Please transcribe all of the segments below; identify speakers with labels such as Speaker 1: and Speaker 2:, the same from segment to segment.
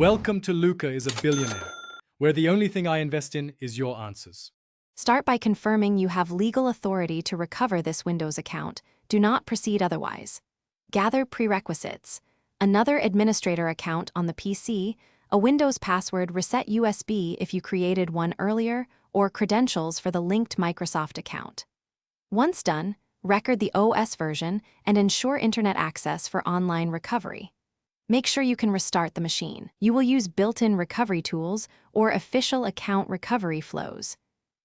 Speaker 1: Welcome to Luca is a Billionaire, where the only thing I invest in is your answers.
Speaker 2: Start by confirming you have legal authority to recover this Windows account. Do not proceed otherwise. Gather prerequisites: another administrator account on the PC, a Windows password reset USB if you created one earlier, or credentials for the linked Microsoft account. Once done, record the OS version and ensure internet access for online recovery. Make sure you can restart the machine. You will use built-in recovery tools or official account recovery flows.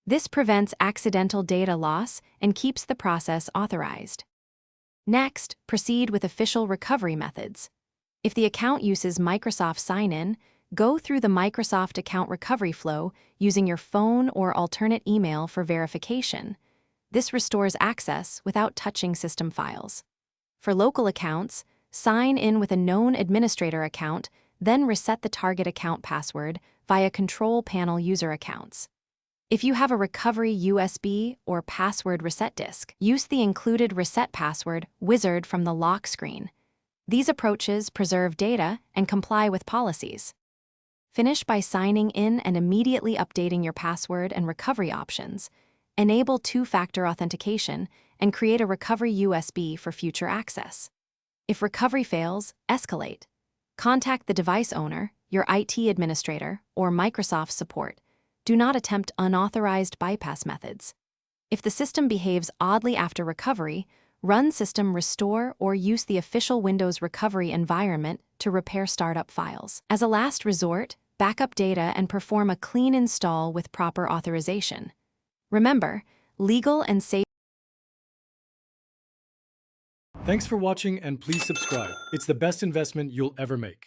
Speaker 2: This prevents accidental data loss and keeps the process authorized. Next, proceed with official recovery methods. If the account uses Microsoft Sign-In, go through the Microsoft account recovery flow using your phone or alternate email for verification. This restores access without touching system files. For local accounts, sign in with a known administrator account, then reset the target account password via control panel user accounts. If you have a recovery USB or password reset disk, use the included reset password wizard from the lock screen. These approaches preserve data and comply with policies. Finish by signing in and immediately updating your password and recovery options. Enable two-factor authentication and create a recovery USB for future access. If recovery fails, escalate. Contact the device owner, your IT administrator, or Microsoft support. Do not attempt unauthorized bypass methods. If the system behaves oddly after recovery, run system restore or use the official Windows recovery environment to repair startup files. As a last resort, backup data and perform a clean install with proper authorization. Remember, legal and safe.
Speaker 1: Thanks for watching and please subscribe. It's the best investment you'll ever make.